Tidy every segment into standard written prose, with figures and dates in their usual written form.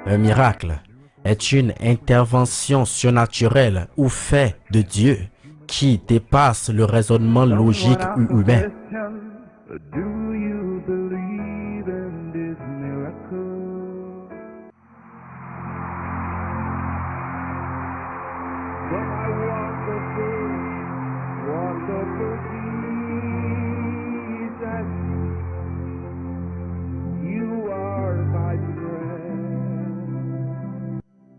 Un miracle est une intervention surnaturelle ou fait de Dieu qui dépasse le raisonnement logique ou humain. Do you believe in this miracle? From my wonderful, wonderful Jesus, you are my friend.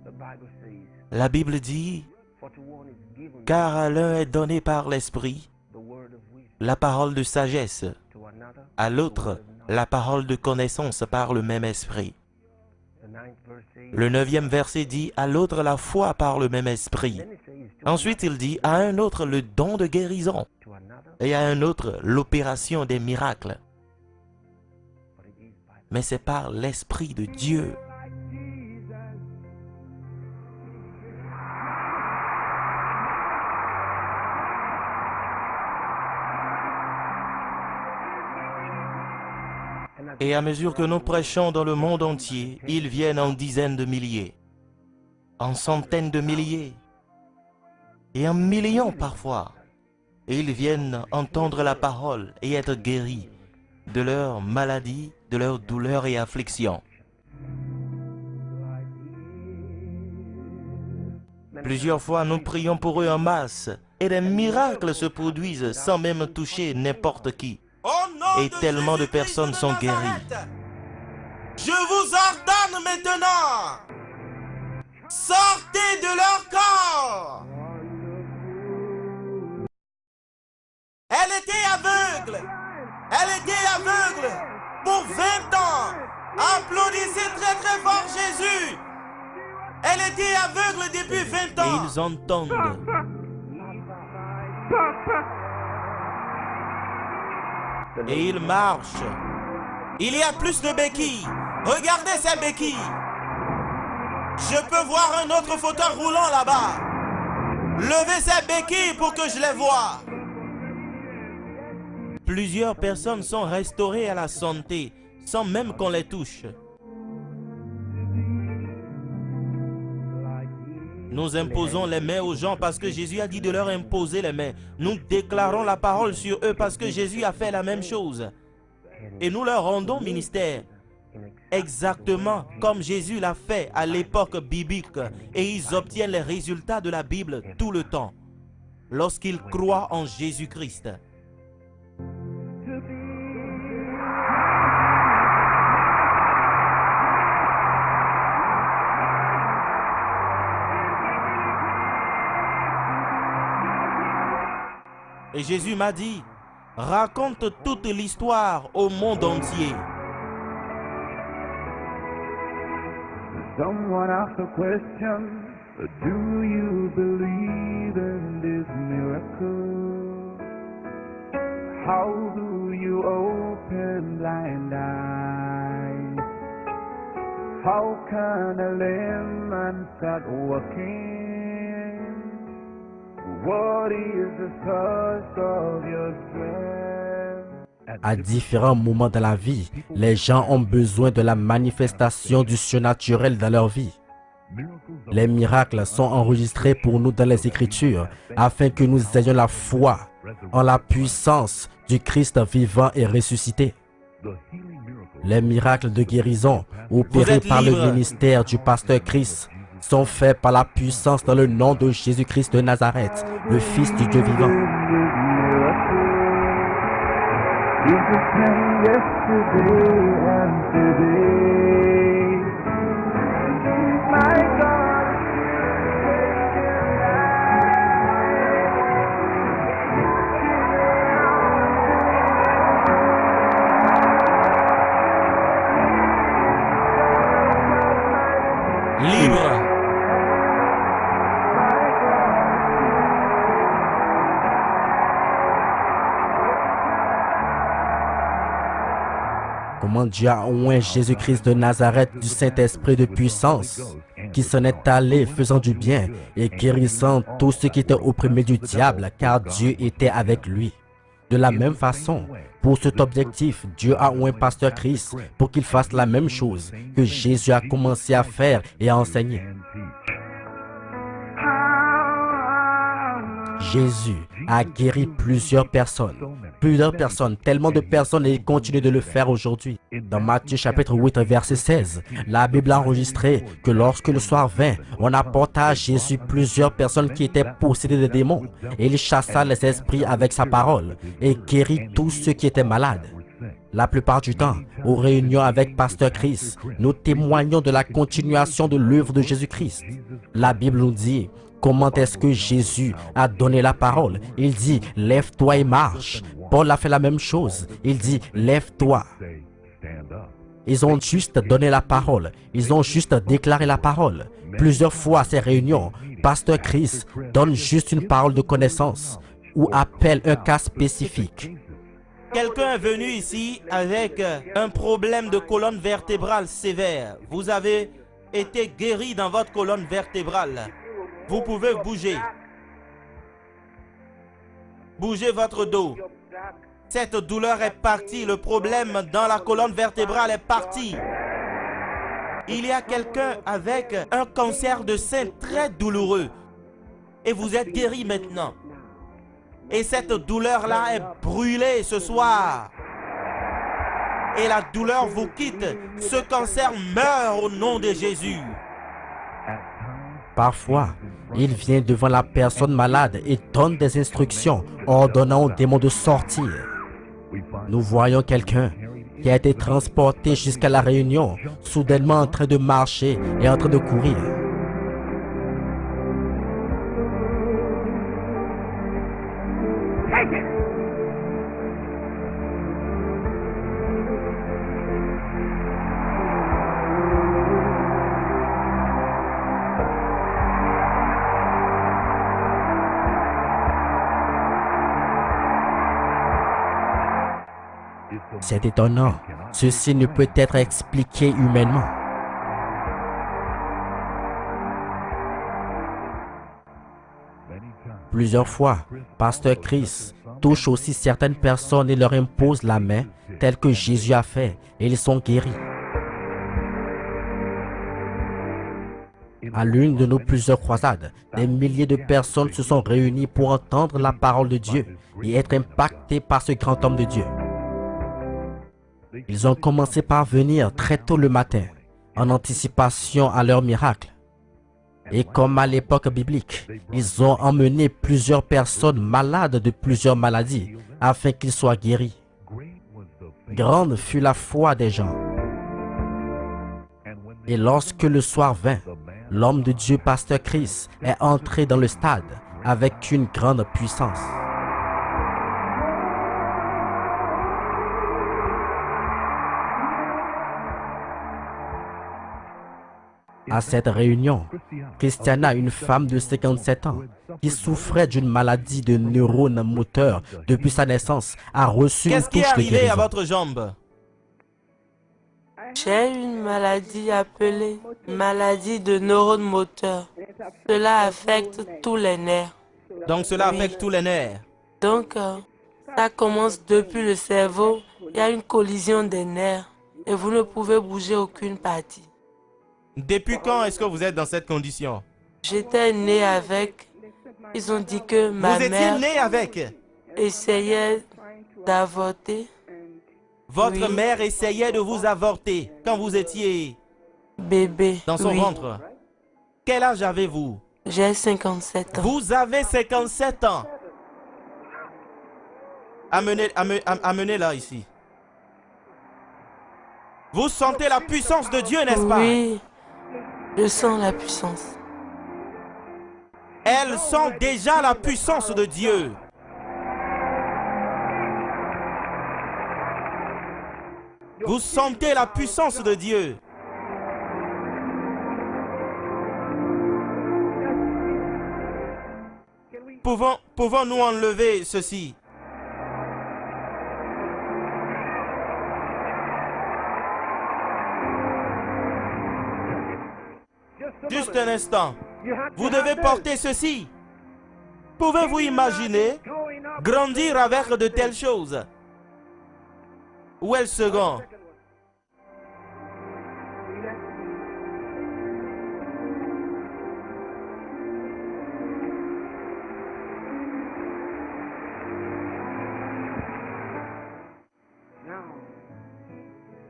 The Bible says, La Bible dit, for to one is given car à l'un est donné par l'Esprit the word of wisdom, la parole de sagesse, to another à l'autre la parole de connaissance par le même Esprit. the ninth verse says, Le 9e verset dit, à l'autre la foi par le même Esprit. then it says to Ensuite il dit, à un autre le don de guérison, another, et à un autre l'opération des miracles. but it is by Mais c'est par l'Esprit de Dieu. Et à mesure que nous prêchons dans le monde entier, ils viennent en dizaines de milliers, en centaines de milliers, et en millions parfois. Et ils viennent entendre la parole et être guéris de leurs maladies, de leurs douleurs et afflictions. Plusieurs fois, nous prions pour eux en masse, et des miracles se produisent sans même toucher n'importe qui. Et tellement de personnes sont guéries. Je vous ordonne maintenant, sortez de leur corps. Elle était aveugle. Elle était aveugle pour 20 ans. Applaudissez très très fort Jésus. Elle était aveugle depuis 20 Et ans. ils entendent. Et ils marchent. Il y a plus de béquilles. Regardez ces béquilles. Je peux voir un autre fauteuil roulant là-bas. Levez ces béquilles pour que je les voie. Plusieurs personnes sont restaurées à la santé sans même qu'on les touche. Nous imposons les mains aux gens parce que Jésus a dit de leur imposer les mains. Nous déclarons la parole sur eux parce que Jésus a fait la même chose. Et nous leur rendons ministère exactement comme Jésus l'a fait à l'époque biblique. Et ils obtiennent les résultats de la Bible tout le temps lorsqu'ils croient en Jésus-Christ. Et Jésus m'a dit, raconte toute l'histoire au monde entier. Someone asked the question, do you believe in this miracle? How do you open blind eyes? How can a lame man start walking? What is the source of your strength? À différents moments de la vie, les gens ont besoin de la manifestation du surnaturel dans leur vie. Les miracles sont enregistrés pour nous dans les Écritures afin que nous ayons la foi en la puissance du Christ vivant et ressuscité. Les miracles de guérison opérés par le ministère du pasteur Chris sont faits par la puissance dans le nom de Jésus-Christ de Nazareth, le Fils du Dieu vivant. He's the same yesterday and today. My God, Libre. Comment Dieu a oint Jésus-Christ de Nazareth du Saint-Esprit de puissance, qui s'en est allé faisant du bien et guérissant tous ceux qui étaient opprimés du diable, car Dieu était avec lui. De la même façon, pour cet objectif, Dieu a oint Pasteur Chris pour qu'il fasse la même chose que Jésus a commencé à faire et à enseigner. Jésus a guéri plusieurs personnes, tellement de personnes, et il continue de le faire aujourd'hui. Dans Matthieu chapitre 8, verset 16, la Bible a enregistré que lorsque le soir vint, on apporta à Jésus plusieurs personnes qui étaient possédées de démons, et il chassa les esprits avec sa parole et guérit tous ceux qui étaient malades. La plupart du temps, aux réunions avec Pasteur Chris, nous témoignons de la continuation de l'œuvre de Jésus-Christ. La Bible nous dit comment est-ce que Jésus a donné la parole. Il dit « Lève-toi et marche ». Paul a fait la même chose. Il dit « Lève-toi ». Ils ont juste donné la parole. Ils ont juste déclaré la parole. Plusieurs fois à ces réunions, Pasteur Chris donne juste une parole de connaissance ou appelle un cas spécifique. Quelqu'un est venu ici avec un problème de colonne vertébrale sévère. Vous avez été guéri dans votre colonne vertébrale. Vous pouvez bouger. Bougez votre dos. Cette douleur est partie. Le problème dans la colonne vertébrale est parti. Il y a quelqu'un avec un cancer de sein très douloureux. Et vous êtes guéri maintenant. Et cette douleur-là est brûlée ce soir. Et la douleur vous quitte. Ce cancer meurt au nom de Jésus. Parfois, il vient devant la personne malade et donne des instructions, ordonnant aux démons de sortir. Nous voyons quelqu'un qui a été transporté jusqu'à la réunion, soudainement en train de marcher et en train de courir. C'est étonnant. Ceci ne peut être expliqué humainement. Plusieurs fois, Pasteur Chris touche aussi certaines personnes et leur impose la main, tel que Jésus a fait, et ils sont guéris. À l'une de nos plusieurs croisades, des milliers de personnes se sont réunies pour entendre la parole de Dieu et être impactées par ce grand homme de Dieu. Ils ont commencé par venir très tôt le matin, en anticipation à leur miracle. Et comme à l'époque biblique, ils ont emmené plusieurs personnes malades de plusieurs maladies afin qu'ils soient guéris. Grande fut la foi des gens. Et lorsque le soir vint, l'homme de Dieu, Pasteur Chris, est entré dans le stade avec une grande puissance. À cette réunion, Christiana, une femme de 57 ans, qui souffrait d'une maladie de neurones moteurs depuis sa naissance, a reçu une Qu'est-ce qui est touche de arrivé à guérison. votre jambe? J'ai une maladie appelée maladie de neurones moteurs. Cela affecte tous les nerfs. Donc cela affecte tous les nerfs. Donc, ça commence depuis le cerveau. Il y a une collision des nerfs et vous ne pouvez bouger aucune partie. Depuis quand est-ce que vous êtes dans cette condition? J'étais née avec. Ils ont dit que ma Vous étiez mère né avec. essayait d'avorter. Votre Oui. mère essayait de vous avorter quand vous étiez Bébé. dans son Oui. ventre. Quel âge avez-vous? J'ai 57 ans. Vous avez 57 ans. Amenez-la ici. Vous sentez la puissance de Dieu, n'est-ce pas? Oui, je sens la puissance. Elle sent déjà la puissance de Dieu. Vous sentez la puissance de Dieu. Pouvons-nous enlever ceci? Juste un instant. Vous devez porter ceci. Pouvez-vous imaginer grandir avec de telles choses? Où est le second?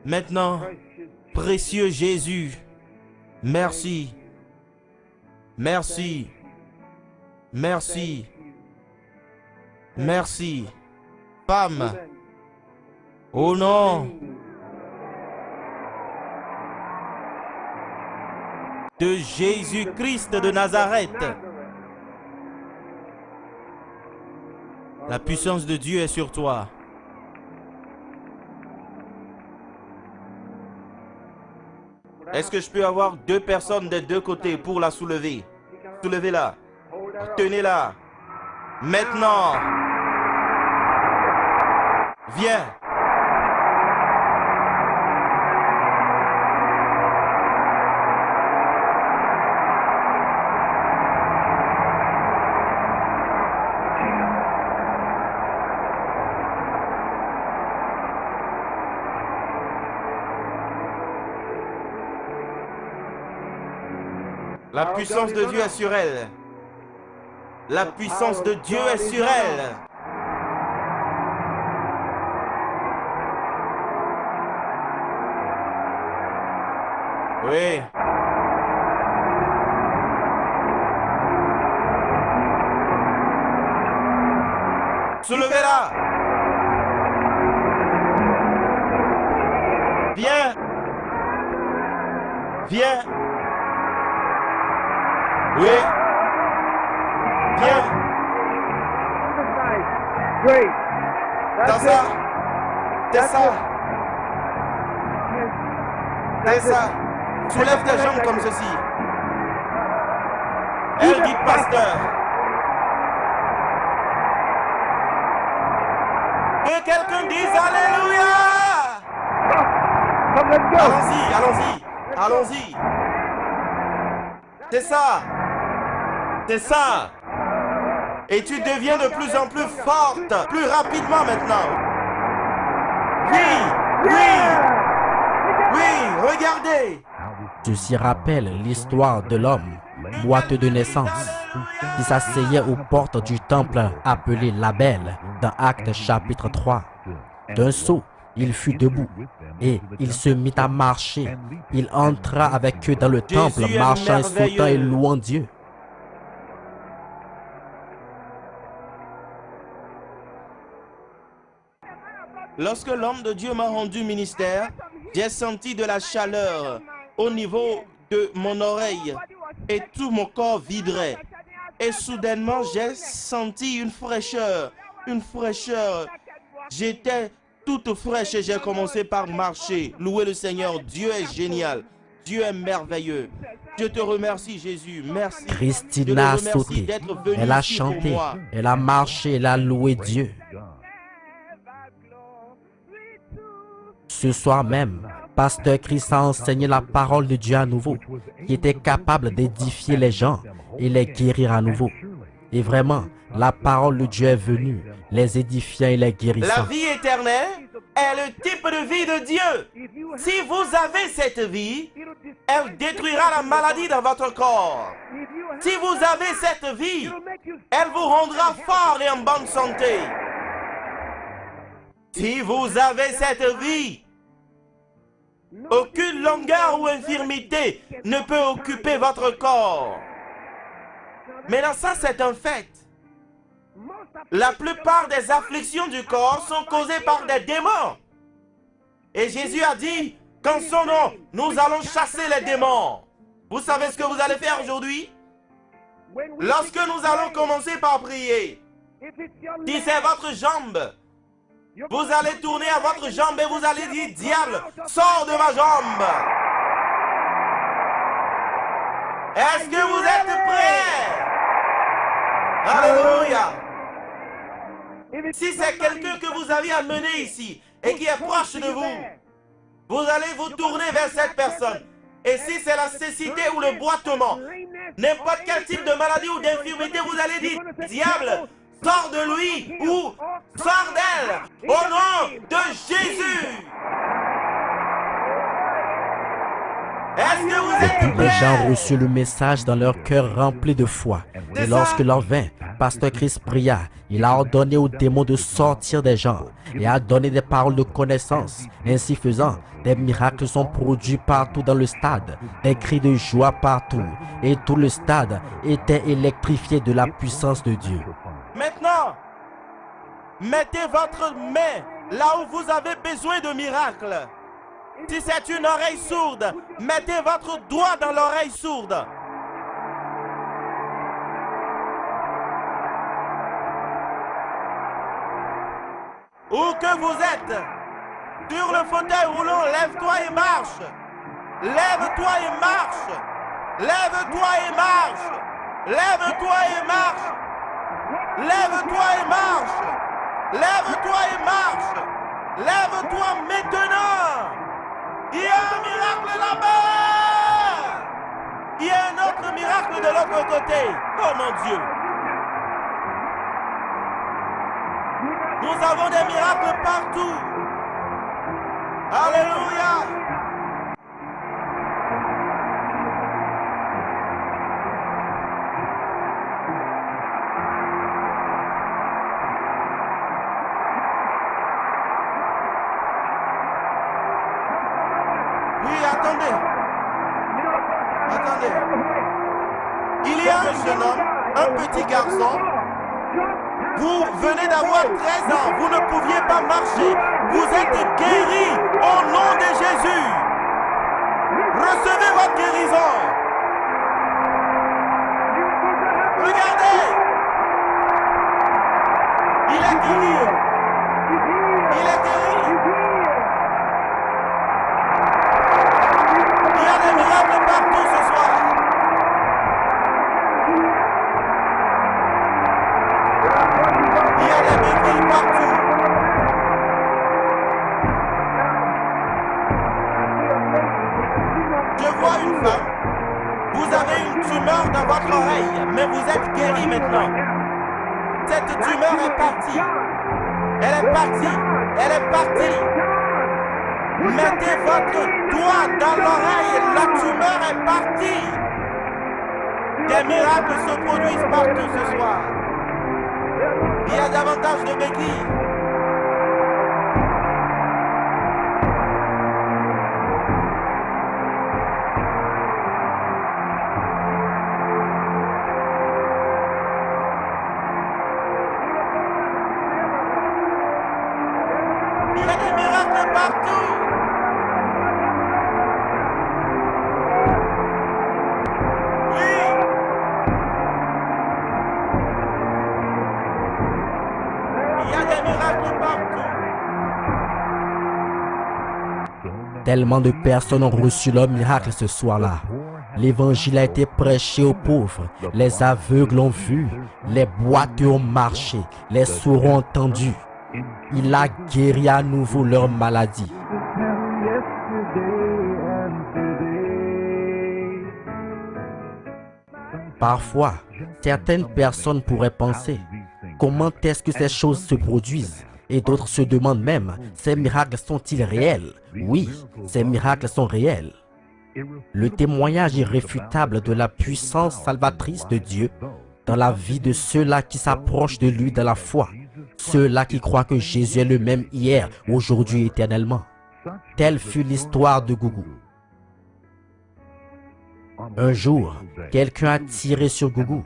Maintenant, précieux Jésus, merci, merci, merci, merci. Femme, au nom de Jésus-Christ de Nazareth, la puissance de Dieu est sur toi. Est-ce que je peux avoir 2 personnes des 2 côtés pour la soulever? Soulevez-la. Tenez-la. Maintenant. Viens. La puissance de Dieu est sur elle. La puissance de Dieu est sur elle. Oui. Soulevez-la. Viens. Viens. Oui. Viens. Dans ça. C'est ça. C'est ça. Soulève tes jambes comme ceci. Elle dit pasteur. Que quelqu'un dise Alléluia. Allons-y, allons-y, allons-y. C'est ça. C'est ça. Et tu deviens de plus en plus forte, plus rapidement maintenant. Oui, oui, oui, regardez. Ceci rappelle l'histoire de l'homme, boîte de naissance, qui s'asseyait aux portes du temple appelé Label, dans Actes chapitre 3. D'un saut, il fut debout et il se mit à marcher. Il entra avec eux dans le temple, marchant et sautant et louant Dieu. Lorsque l'homme de Dieu m'a rendu ministère, j'ai senti de la chaleur au niveau de mon oreille et tout mon corps vibrait. Et soudainement, j'ai senti une fraîcheur, une fraîcheur. J'étais toute fraîche et j'ai commencé par marcher. Louer le Seigneur, Dieu est génial, Dieu est merveilleux. Je te remercie Jésus, merci. Christina a sauté, elle a chanté, elle a marché, elle a loué Dieu. Ce soir même, Pasteur Chris a enseigné la parole de Dieu à nouveau, qui était capable d'édifier les gens et les guérir à nouveau. Et vraiment, la parole de Dieu est venue, les édifiant et les guérissant. La vie éternelle est le type de vie de Dieu. Si vous avez cette vie, elle détruira la maladie dans votre corps. Si vous avez cette vie, elle vous rendra fort et en bonne santé. Si vous avez cette vie, aucune longueur ou infirmité ne peut occuper votre corps. Maintenant, ça c'est un fait. La plupart des afflictions du corps sont causées par des démons. Et Jésus a dit, qu'en son nom, nous allons chasser les démons. Vous savez ce que vous allez faire aujourd'hui? Lorsque nous allons commencer par prier, si c'est votre jambe, vous allez tourner à votre jambe et vous allez dire, diable, sors de ma jambe. Est-ce que vous êtes prêts? Alléluia. Si c'est quelqu'un que vous avez amené ici et qui est proche de vous, vous allez vous tourner vers cette personne. Et si c'est la cécité ou le boitement, n'importe quel type de maladie ou d'infirmité, vous allez dire, diable, sors de lui ou sors d'elle au nom de Jésus. Est-ce que vous êtes Les gens prêts? reçurent le message dans leur cœur rempli de foi. Et lorsque l'heure vint, Pasteur Chris pria. Il a ordonné aux démons de sortir des gens et a donné des paroles de connaissance. Ainsi faisant, des miracles sont produits partout dans le stade, des cris de joie partout. Et tout le stade était électrifié de la puissance de Dieu. Maintenant, mettez votre main là où vous avez besoin de miracles. Si c'est une oreille sourde, mettez votre doigt dans l'oreille sourde. Où que vous êtes, sur le fauteuil roulant, lève-toi et marche. Lève-toi et marche. Lève-toi et marche. Lève-toi et marche. Lève-toi et marche. Lève-toi et marche. Lève-toi maintenant. Il y a un miracle là-bas. Il y a un autre miracle de l'autre côté. Oh mon Dieu. Nous avons des miracles partout. Alléluia. Oui, attendez. Attendez. Il y a un jeune homme, un petit garçon. Vous venez d'avoir 13 ans, vous ne pouviez pas marcher. Vous êtes guéri au nom de Jésus. Recevez votre guérison. Regardez. Il est guéri. Il est guéri. Il y a des miracles partout ce soir. Il y a des béquilles partout. Je vois une femme. Vous avez une tumeur dans votre oreille, mais vous êtes guéri maintenant. Cette tumeur est partie. Elle est partie. Elle est partie. Mettez votre doigt dans l'oreille. La tumeur est partie. Des miracles se produisent partout ce soir. Il y a davantage de béquilles. Il y a des miracles partout. Oui. Il y a des miracles partout. Tellement de personnes ont reçu leur miracle ce soir-là. L'évangile a été prêché aux pauvres. Les aveugles ont vu. Les boiteux ont marché. Les sourds ont entendu. Il a guéri à nouveau leur maladie. Yesterday and today. Parfois, certaines personnes pourraient penser, comment est-ce que ces choses se produisent? Et d'autres se demandent même, ces miracles sont-ils réels? Oui, ces miracles sont réels. Le témoignage irréfutable de la puissance salvatrice de Dieu dans la vie de ceux-là qui s'approchent de lui dans la foi, ceux-là qui croient que Jésus est le même hier, aujourd'hui et éternellement. Telle fut l'histoire de Gougou. Un jour, quelqu'un a tiré sur Gougou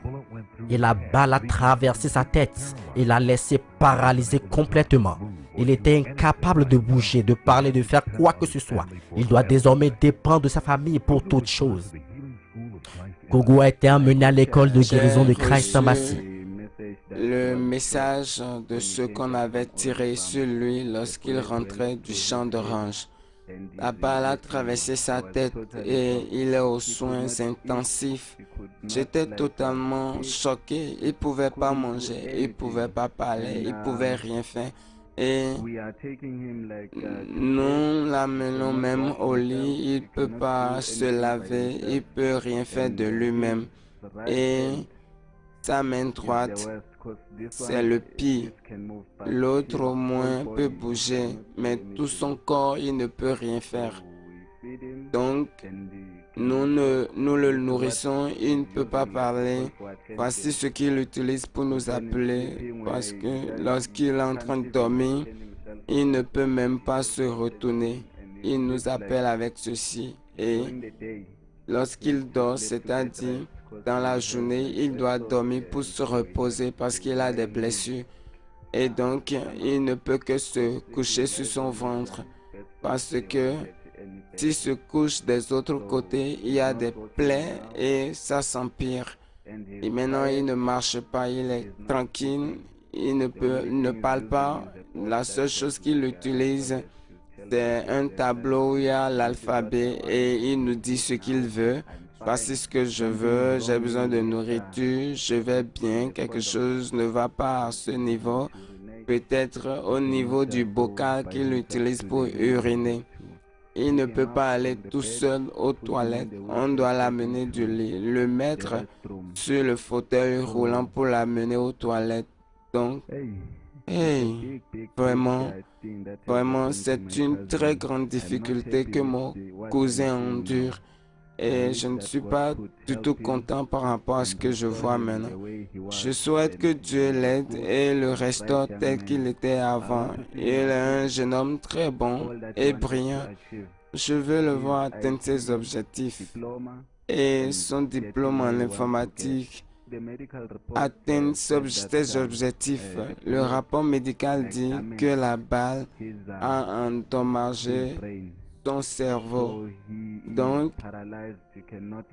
et la balle a traversé sa tête et l'a laissé paralysé complètement. Il était incapable de bouger, de parler, de faire quoi que ce soit. Il doit désormais dépendre de sa famille pour toute chose. Gougou a été emmené à l'école de guérison de Christ en Massy. Le message de ce qu'on avait tiré sur lui lorsqu'il rentrait du champ d'orange. La balle a traversé sa tête et il est aux soins intensifs. J'étais totalement choqué. Il ne pouvait pas manger, il ne pouvait pas parler, il ne pouvait rien faire. Et nous l'amenons même au lit. Il ne peut pas se laver, il ne peut rien faire de lui-même. Et sa main droite c'est le pire. L'autre au moins peut bouger, mais tout son corps, il ne peut rien faire. Donc, nous le nourrissons, il ne peut pas parler. Voici ce qu'il utilise pour nous appeler, parce que lorsqu'il est en train de dormir, il ne peut même pas se retourner. Il nous appelle avec ceci. Et lorsqu'il dort, c'est-à-dire dans la journée, il doit dormir pour se reposer parce qu'il a des blessures. Et donc, il ne peut que se coucher sur son ventre parce que s'il se couche des autres côtés, il y a des plaies et ça s'empire. Et maintenant, il ne marche pas, il est tranquille, il ne parle pas. La seule chose qu'il utilise, c'est un tableau où il y a l'alphabet et il nous dit ce qu'il veut. Voici ce que je veux, j'ai besoin de nourriture, je vais bien, quelque chose ne va pas à ce niveau. Peut-être au niveau du bocal qu'il utilise pour uriner. Il ne peut pas aller tout seul aux toilettes. On doit l'amener du lit, le mettre sur le fauteuil roulant pour l'amener aux toilettes. Donc, hey, vraiment, c'est une très grande difficulté que mon cousin endure. Et je ne suis pas du tout content par rapport à ce que je vois maintenant. Je souhaite que Dieu l'aide et le restaure tel qu'il était avant. Il est un jeune homme très bon et brillant. Je veux le voir atteindre ses objectifs. Et son diplôme en informatique atteindre ses objectifs. Le rapport médical dit que la balle a endommagé son cerveau. Donc,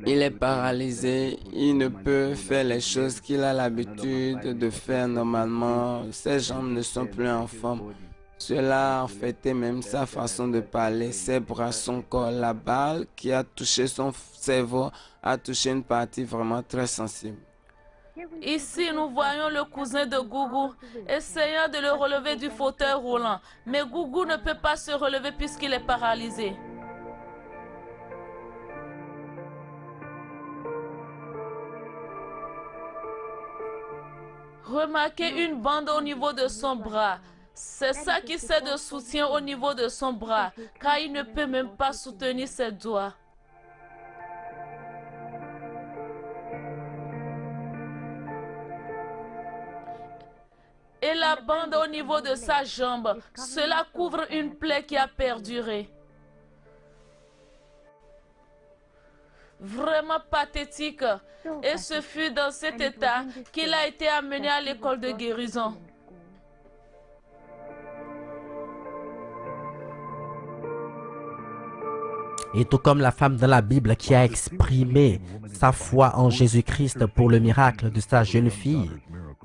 il est paralysé, il ne peut faire les choses qu'il a l'habitude de faire normalement. Ses jambes ne sont plus en forme. Cela a affecté même sa façon de parler, ses bras, son corps. La balle qui a touché son cerveau a touché une partie vraiment très sensible. Ici, nous voyons le cousin de Gougou essayant de le relever du fauteuil roulant. Mais Gougou ne peut pas se relever puisqu'il est paralysé. Remarquez une bande au niveau de son bras. C'est ça qui sert de soutien au niveau de son bras, car il ne peut même pas soutenir ses doigts. Et la bande au niveau de sa jambe, cela couvre une plaie qui a perduré. Vraiment pathétique. Et ce fut dans cet état qu'il a été amené à l'école de guérison. Et tout comme la femme dans la Bible qui a exprimé sa foi en Jésus-Christ pour le miracle de sa jeune fille,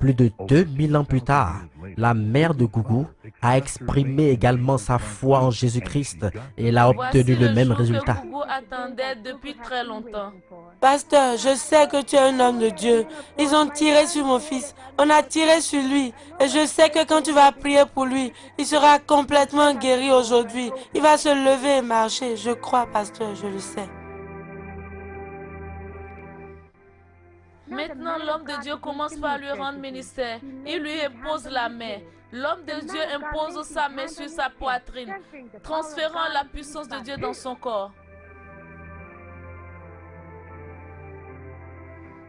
plus de 2000 ans plus tard, la mère de Gougou a exprimé également sa foi en Jésus-Christ et elle a obtenu le même résultat. Que Gougou attendait depuis très longtemps. Pasteur, je sais que tu es un homme de Dieu. Ils ont tiré sur mon fils. On a tiré sur lui. Et je sais que quand tu vas prier pour lui, il sera complètement guéri aujourd'hui. Il va se lever et marcher. Je crois, pasteur, je le sais. Maintenant, l'homme de Dieu commence par lui rendre ministère. Il lui impose la main. L'homme de Dieu impose sa main sur sa poitrine, transférant la puissance de Dieu dans son corps.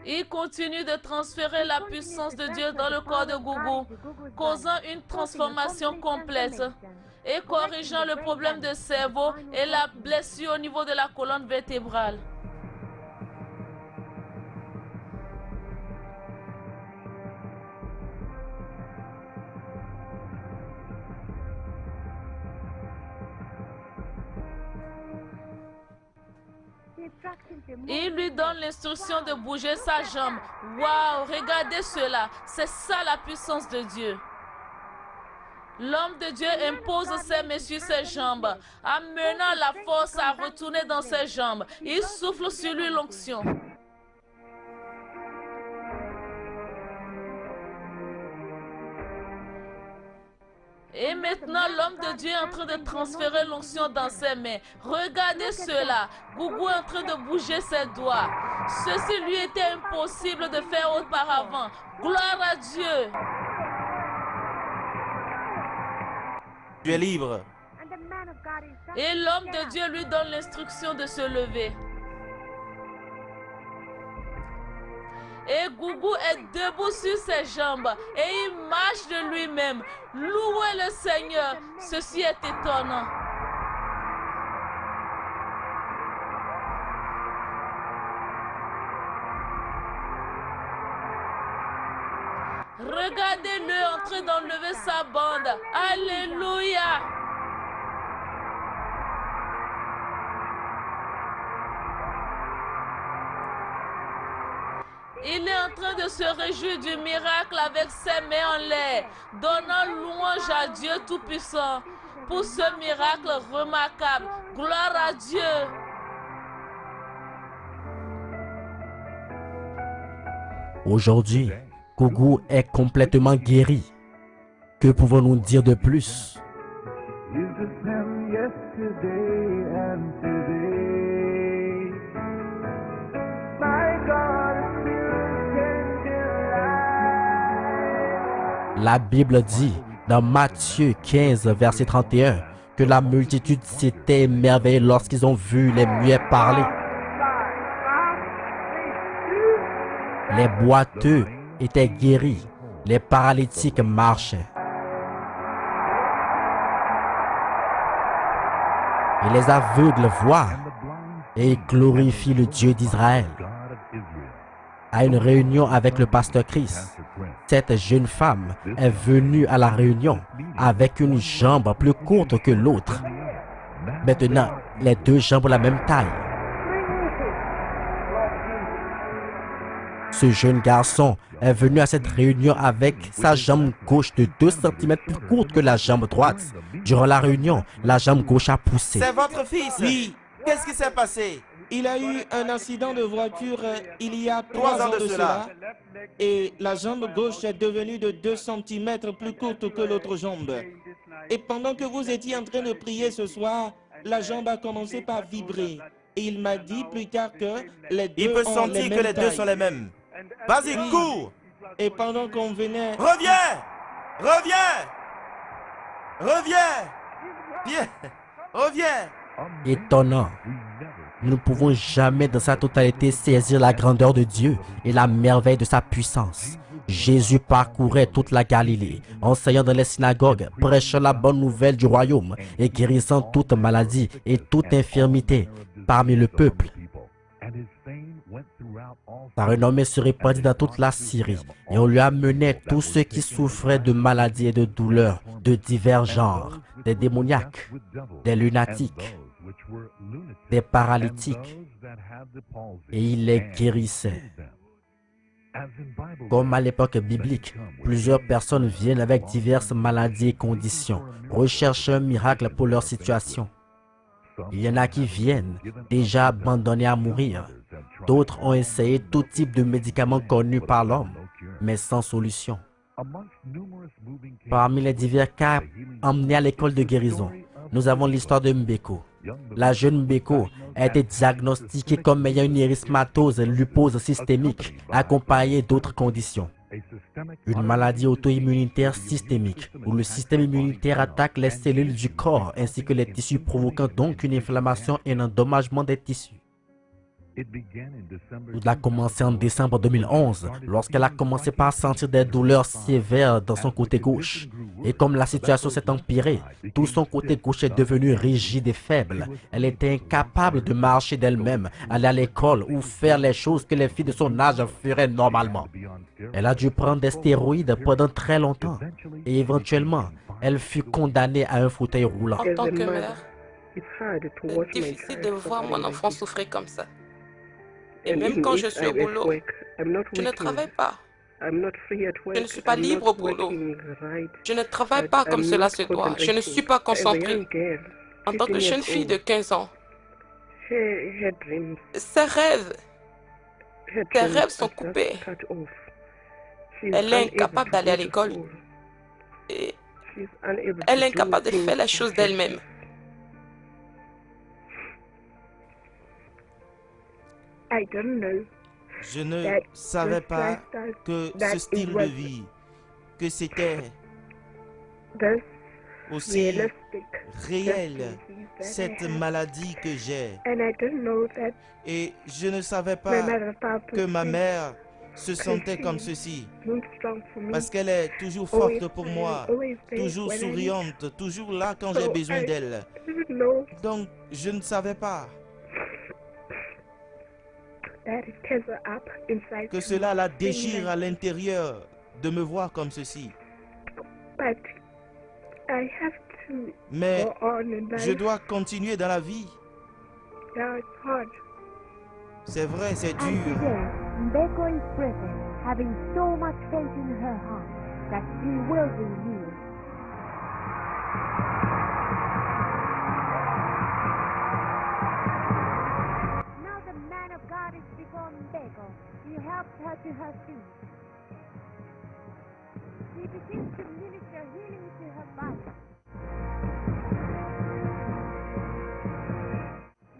Il continue de transférer la puissance de Dieu dans le corps de Gougou, causant une transformation complète et corrigeant le problème de cerveau et la blessure au niveau de la colonne vertébrale. Il lui donne l'instruction de bouger sa jambe. Waouh, regardez cela. C'est ça la puissance de Dieu. L'homme de Dieu impose ses mains sur ses jambes, amenant la force à retourner dans ses jambes. Il souffle sur lui l'onction. Et maintenant, l'homme de Dieu est en train de transférer l'onction dans ses mains. Regardez cela. Gougou est en train de bouger ses doigts. Ceci lui était impossible de faire auparavant. Gloire à Dieu. Tu es libre. Et l'homme de Dieu lui donne l'instruction de se lever. Et Gougou est debout sur ses jambes et il marche de lui-même. Louez le Seigneur. Ceci est étonnant. Regardez-le en train d'enlever sa bande. Alléluia. Il est en train de se réjouir du miracle avec ses mains en l'air, donnant louange à Dieu Tout-Puissant pour ce miracle remarquable. Gloire à Dieu. Aujourd'hui, Gougou est complètement guéri. Que pouvons-nous dire de plus? He's the same yesterday and today. My God is still changing lives. La Bible dit dans Matthieu 15, verset 31, que la multitude s'était émerveillée lorsqu'ils ont vu les muets parler. Les boiteux étaient guéris, les paralytiques marchaient. Et les aveugles voient et ils glorifient le Dieu d'Israël. À une réunion avec le pasteur Chris, cette jeune femme est venue à la réunion avec une jambe plus courte que l'autre. Maintenant, les deux jambes ont la même taille. Ce jeune garçon est venu à cette réunion avec sa jambe gauche de 2 cm plus courte que la jambe droite. Durant la réunion, la jambe gauche a poussé. C'est votre fils. Oui. Qu'est-ce qui s'est passé? Il a eu un accident de voiture il y a 3 3 ans de cela. et la jambe gauche est devenue de 2 cm plus courte que l'autre jambe. Et pendant que vous étiez en train de prier ce soir, la jambe a commencé par vibrer. Et il m'a dit plus tard que les deux Il peut ont sentir les que mêmes les deux tailles. sont les mêmes. Vas-y, Oui. cours. Et pendant qu'on venait... Reviens. Reviens. Reviens. Viens. Reviens. Étonnant. Nous ne pouvons jamais dans sa totalité saisir la grandeur de Dieu et la merveille de sa puissance. Jésus parcourait toute la Galilée, enseignant dans les synagogues, prêchant la bonne nouvelle du royaume et guérissant toute maladie et toute infirmité parmi le peuple. Sa renommée se répandit dans toute la Syrie et on lui amenait tous ceux qui souffraient de maladies et de douleurs de divers genres, des démoniaques, des lunatiques, des paralytiques, et il les guérissait. Comme à l'époque biblique, plusieurs personnes viennent avec diverses maladies et conditions, recherchant un miracle pour leur situation. Il y en a qui viennent déjà abandonnés à mourir. D'autres ont essayé tout type de médicaments connus par l'homme, mais sans solution. Parmi les divers cas emmenés à l'école de guérison, nous avons l'histoire de Mbeko. La jeune Mbeko a été diagnostiquée comme ayant une érythmatose lupose systémique, accompagnée d'autres conditions. Une maladie auto-immunitaire systémique, où le système immunitaire attaque les cellules du corps ainsi que les tissus, provoquant donc une inflammation et un endommagement des tissus. Tout a commencé en décembre 2011, lorsqu'elle a commencé par sentir des douleurs sévères dans son côté gauche. Et comme la situation s'est empirée, tout son côté gauche est devenu rigide et faible. Elle était incapable de marcher d'elle-même, aller à l'école ou faire les choses que les filles de son âge feraient normalement. Elle a dû prendre des stéroïdes pendant très longtemps et éventuellement, elle fut condamnée à un fauteuil roulant. En tant que mère, c'est difficile de voir mon enfant souffrir comme ça. Et même quand je suis au boulot, je ne travaille pas. Je ne suis pas libre au boulot. Je ne travaille pas comme cela se doit. Je ne suis pas concentrée. En tant que jeune fille de 15 ans, ses rêves sont coupés. Elle est incapable d'aller à l'école. Et elle est incapable de faire les choses d'elle-même. Je ne savais pas que ce style de vie, que c'était aussi réel, cette maladie que j'ai. Et je ne savais pas que ma mère se sentait comme ceci, parce qu'elle est toujours forte pour moi, toujours souriante, toujours là quand j'ai besoin d'elle. Donc, je ne savais pas que cela la déchire à l'intérieur de me voir comme ceci. Mais je dois continuer dans la vie. C'est vrai, c'est And dur. today, Mbeko is present, having so much faith in her heart that she will be healed. Now the man of God is before Mbeko. He helps her to her feet. He begins to minister healing to her body.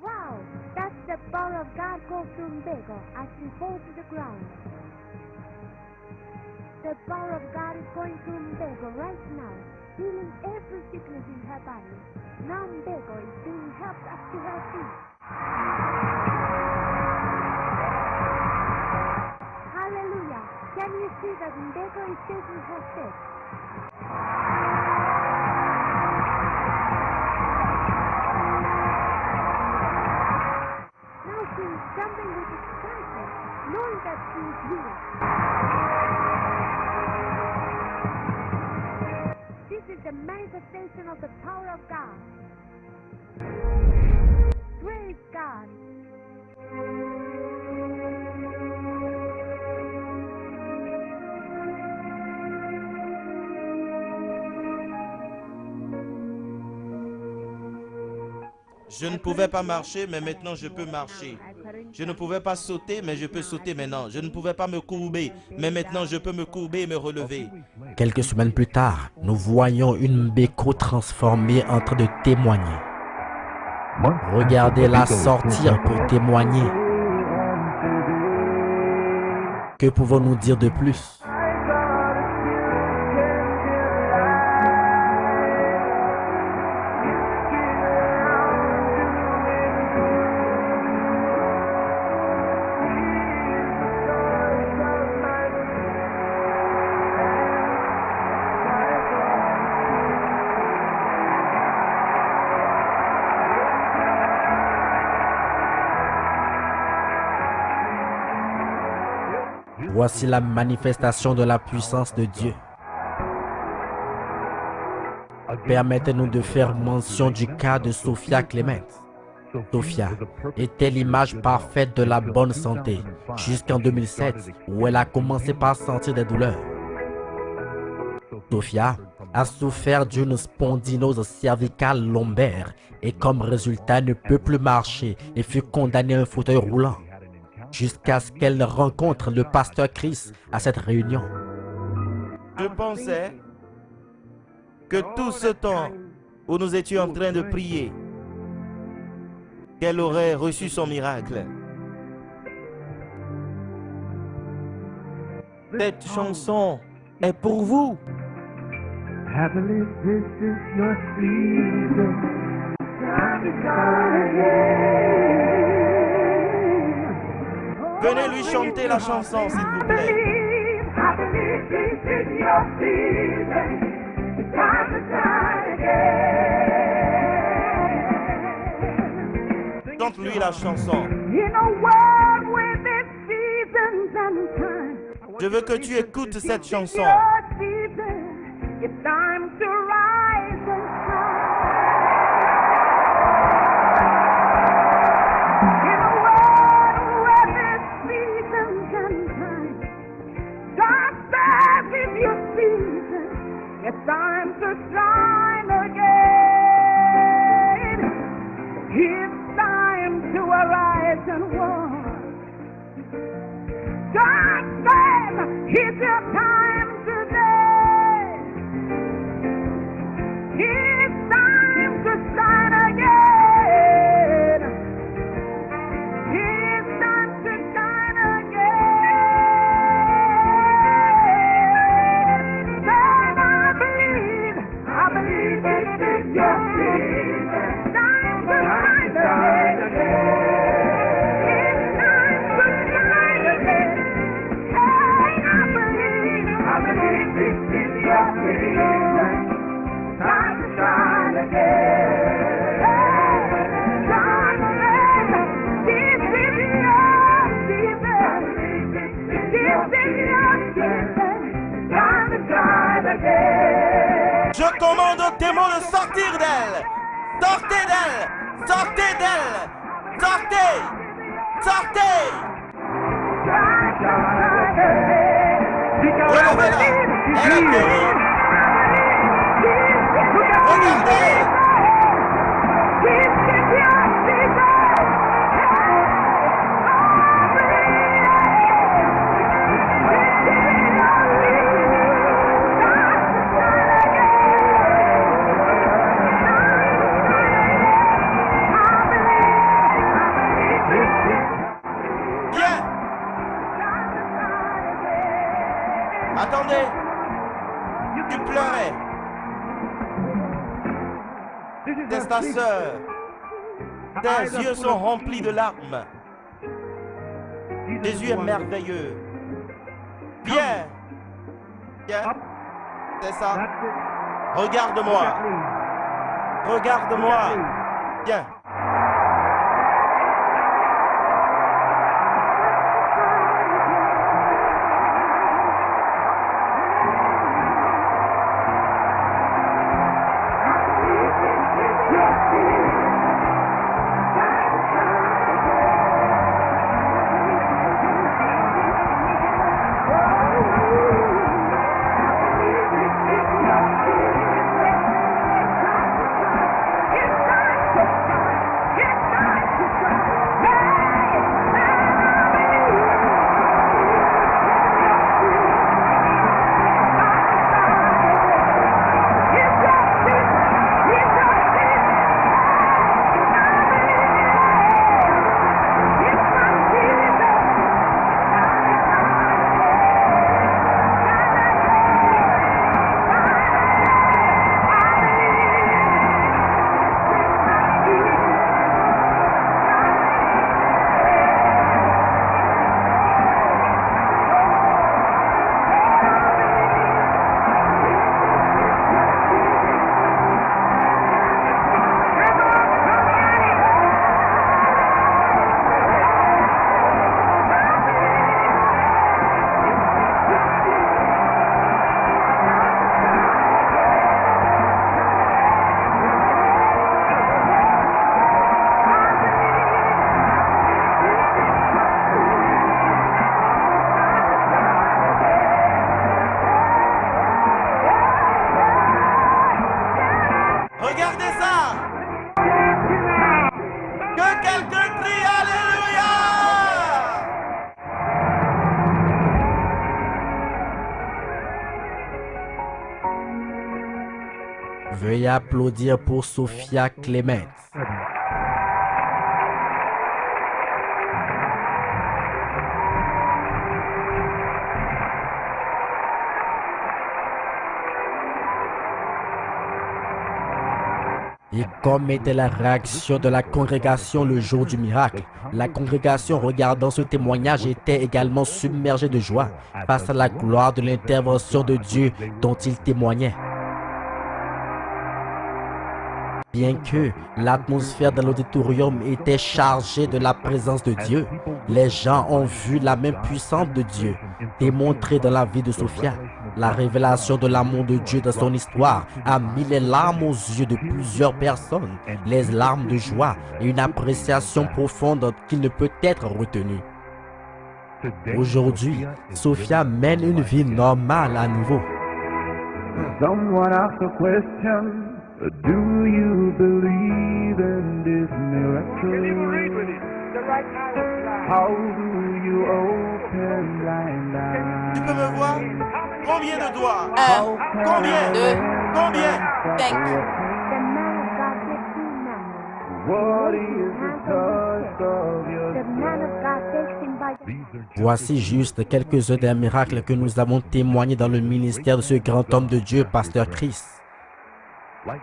Wow, that's the power of God goes to Mbeko as she falls to the ground. The power of God is going to Mbeko right now, healing every sickness in her body. Now Mbeko is being helped up to her feet. Hallelujah! Can you see that Mbeko is taking her steps? Now she is jumping with excitement, knowing that she is healed. This is the manifestation of the power of God. Praise God. Je ne pouvais pas marcher, mais maintenant je peux marcher. Je ne pouvais pas sauter, mais je peux sauter maintenant. Je ne pouvais pas me courber, mais maintenant je peux me courber et me relever. Quelques semaines plus tard, nous voyons une Mbeko transformée en train de témoigner. Regardez-la sortir pour témoigner. Que pouvons-nous dire de plus? Voici la manifestation de la puissance de Dieu. Permettez-nous de faire mention du cas de Sophia Clement. Sophia était l'image parfaite de la bonne santé jusqu'en 2007 où elle a commencé par sentir des douleurs. Sophia a souffert d'une spondylose cervicale lombaire et comme résultat ne peut plus marcher et fut condamnée à un fauteuil roulant. Jusqu'à ce qu'elle rencontre le pasteur Chris à cette réunion. Je pensais que tout ce temps où nous étions en train de prier, qu'elle aurait reçu son miracle. Cette chanson est pour vous. Happily, this is your season. Time is gone again. Venez lui chanter la chanson, s'il vous plaît. Happily, this is your season. Time is gone again. Chante-lui la chanson. In a world with its seasons and times. Je veux que tu écoutes cette chanson. Your season. It's time to rise and shine. In a world with its seasons and times, God says it's your season. It's time to shine again. It's time to arise and walk. God says it's your time today. It's time to shine again. It's time to Je commande aux démons de sortir d'elle. Sortez d'elle. Sortez d'elle. Sortez. Sortez. Relevez-la. Elle est guérie. Regardez. Viens. Attendez. Tu pleurais. C'est ta sœur. Tes yeux sont remplis de larmes. Jésus est merveilleux. Viens. Viens. C'est ça. Regarde-moi. Regarde-moi. Viens. Regardez ça. Que quelqu'un crie Alléluia. Veuillez applaudir pour Sophia Clement. Et comme était la réaction de la congrégation le jour du miracle, la congrégation regardant ce témoignage était également submergée de joie face à la gloire de l'intervention de Dieu dont il témoignait. Bien que l'atmosphère de l'auditorium était chargée de la présence de Dieu, les gens ont vu la main puissante de Dieu démontrée dans la vie de Sophia. La révélation de l'amour de Dieu dans son histoire a mis les larmes aux yeux de plusieurs personnes, les larmes de joie et une appréciation profonde qui ne peut être retenue. Aujourd'hui, Sophia mène une vie normale à nouveau. Someone asked a question, do you believe in this miracle? How do you open blind eyes? Tu peux me voir? Combien de doigts? How can Combien? I Deux? learn Combien? The man of God takes him now. what is the touch of your The man of God takes him by the Voici juste quelques-uns des miracles que nous avons témoignés dans le ministère de ce grand homme de Dieu, Pasteur Chris.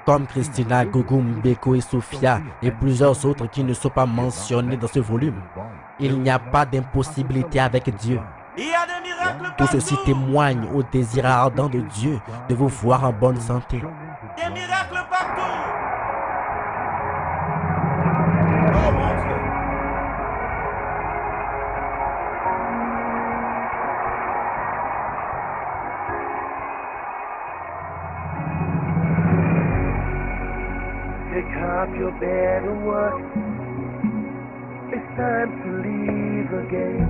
Comme Christina, Gougou, Mbeko et Sophia et plusieurs autres qui ne sont pas mentionnés dans ce volume. Il n'y a pas d'impossibilité avec Dieu. Il y a des miracles Tout ceci partout. témoigne au désir ardent de Dieu de vous voir en bonne santé. Des miracles partout. Oh mon Dieu. up your bed and work. It's time to leave again.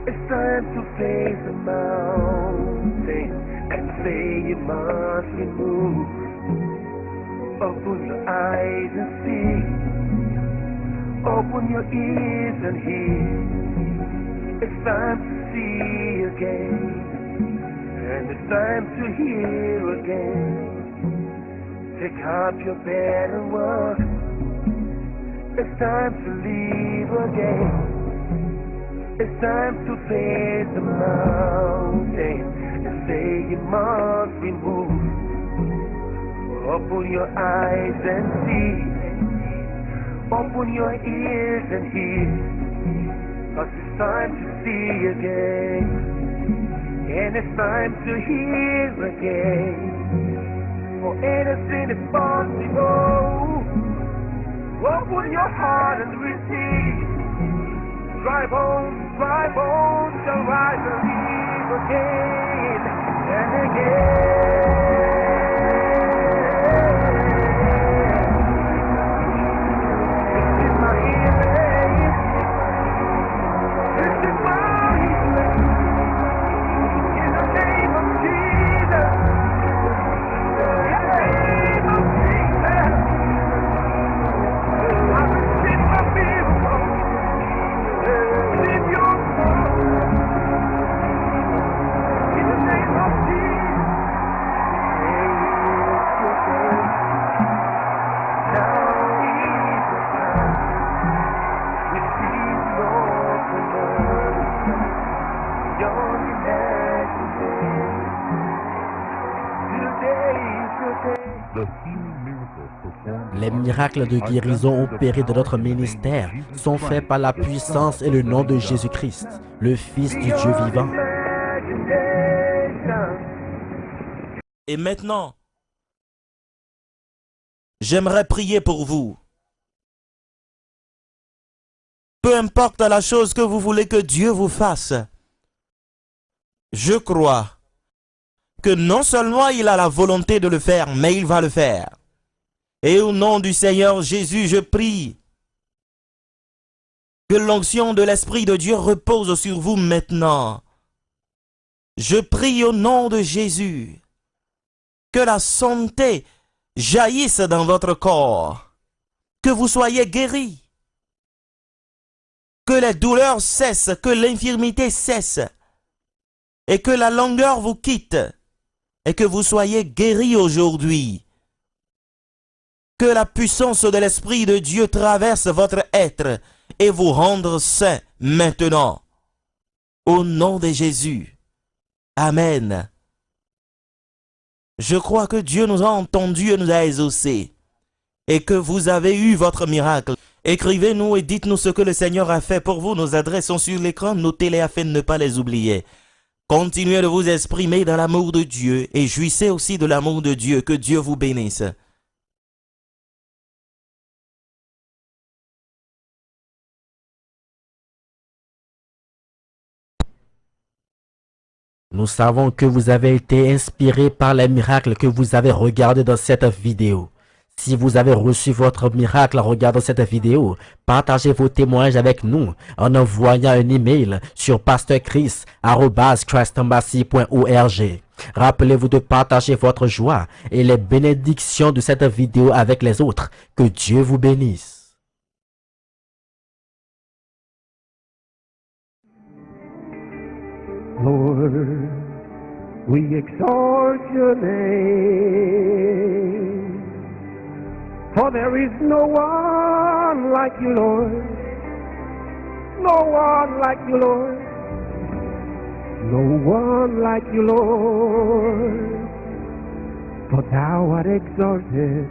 It's time to face the mountain and say you must remove. Open your eyes and see. Open your ears and hear. It's time to see again. And it's time to hear again. Pick up your bed and work. It's time to leave again. It's time to face the mountain and say you must be moved. Open your eyes and see. Open your ears and hear. 'Cause it's time to see again. And it's time to hear again. For anything is possible. Open your heart and receive. Dry bones shall rise and live again and again. This is my healing. This is my healing. In the name of Jesus. In the name of Jesus. I receive my miracle. Receive your soul. In the name of Jesus. Now is the time. Receive your promotion. Your imagination. Today is the day. The healing miracles performed Les miracles de guérison opérés de notre ministère sont faits par la puissance et le nom de Jésus-Christ, le Fils du Dieu vivant. Et maintenant, j'aimerais prier pour vous. Peu importe la chose que vous voulez que Dieu vous fasse, je crois que non seulement il a la volonté de le faire, mais il va le faire. Et au nom du Seigneur Jésus, je prie que l'onction de l'Esprit de Dieu repose sur vous maintenant. Je prie au nom de Jésus que la santé jaillisse dans votre corps, que vous soyez guéris, que les douleurs cessent, que l'infirmité cesse, et que la langueur vous quitte, et que vous soyez guéris aujourd'hui. Que la puissance de l'Esprit de Dieu traverse votre être et vous rende saint maintenant. Au nom de Jésus. Amen. Je crois que Dieu nous a entendus et nous a exaucés. Et que vous avez eu votre miracle. Écrivez-nous et dites-nous ce que le Seigneur a fait pour vous. Nos adresses sont sur l'écran. Notez-les afin de ne pas les oublier. Continuez de vous exprimer dans l'amour de Dieu et jouissez aussi de l'amour de Dieu. Que Dieu vous bénisse. Nous savons que vous avez été inspiré par les miracles que vous avez regardés dans cette vidéo. Si vous avez reçu votre miracle en regardant cette vidéo, partagez vos témoignages avec nous en envoyant un email sur pastorchris@christembassy.org. Rappelez-vous de partager votre joie et les bénédictions de cette vidéo avec les autres. Que Dieu vous bénisse. Lord, we exalt your name. For there is no one like you, Lord. No one like you, Lord. No one like you, Lord. For thou art exalted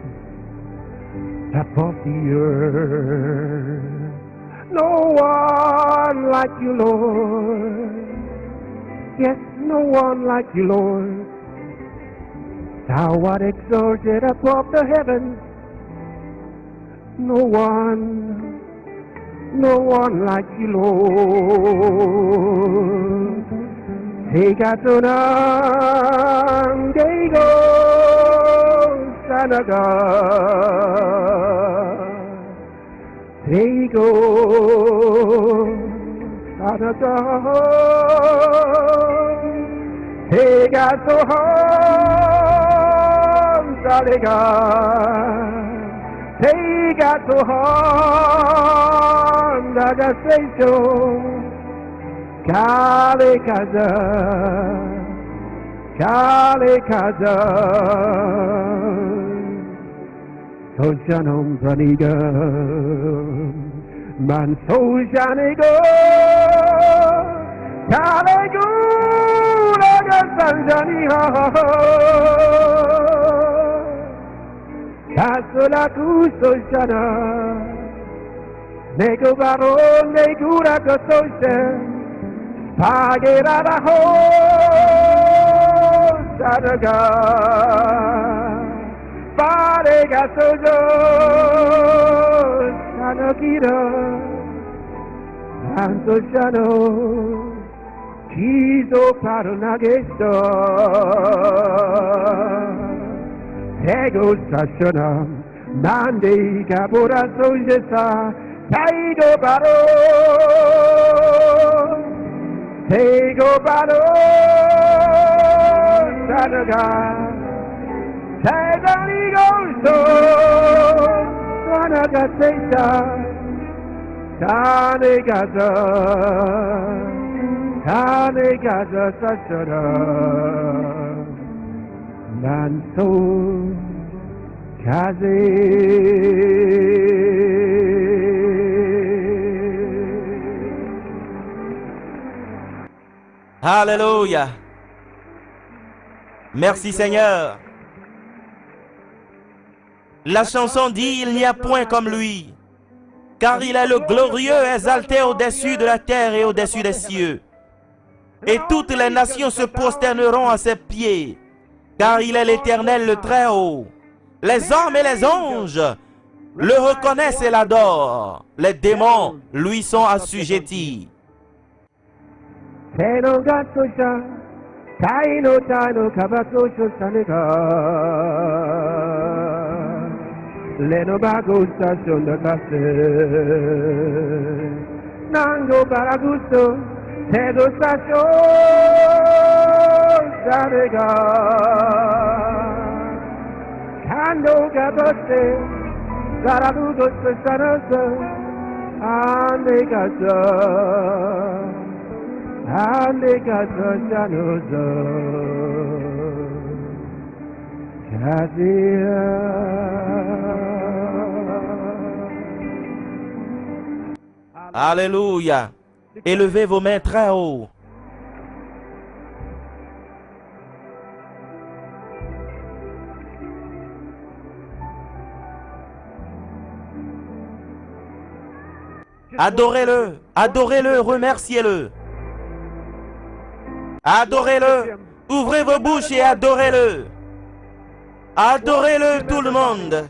above the earth. No one like you, Lord. Yes, no one like you, Lord. Thou art exalted above the heavens. No one like you, Lord. Take Adonai, Dego, Son of God. Take hold, Son of God. Take us to home, Son of God. Take us to home, that I say so. Kale kaza, kale kaza. Sojanum praniga, man sojanigo. Kale gula gasanjaniha. Kasula kusojana, nego baron negura kososha. Pagera ho sadaga parega sojo sanokira anto jano kizo parunagesto ego sashona mande kabura sojesa taigo baro Tego baro sadaga, tegani gozo, sadaga seita, tane gaza sashara, nanso kaze. Alléluia. Merci Seigneur. La chanson dit, il n'y a point comme lui, car il est le glorieux exalté au-dessus de la terre et au-dessus des cieux. Et toutes les nations se prosterneront à ses pieds, car il est l'Éternel le Très-Haut. Les hommes et les anges le reconnaissent et l'adorent. Les démons lui sont assujettis. Teno gatosha, taino kabatosho sanega. Leno bagusta shonda kase. Nango baragusto, tedo sasho sanega. Kando gaboste, zaradugo sanasa, anegasa. Alléluia. Élevez vos mains très haut. Adorez-le, adorez-le, remerciez-le. Adorez-le. Ouvrez vos bouches et adorez-le. Adorez-le tout le monde.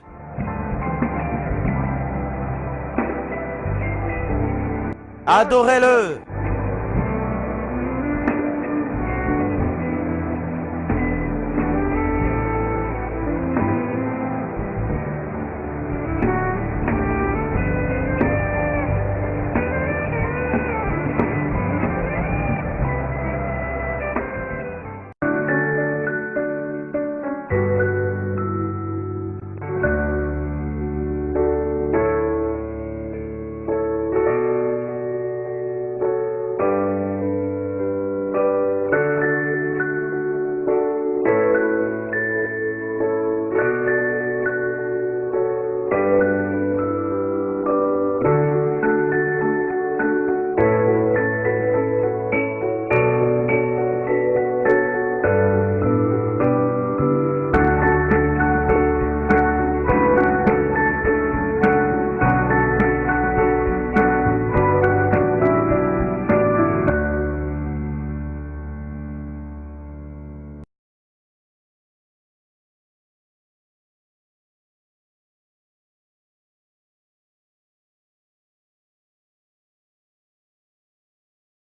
Adorez-le.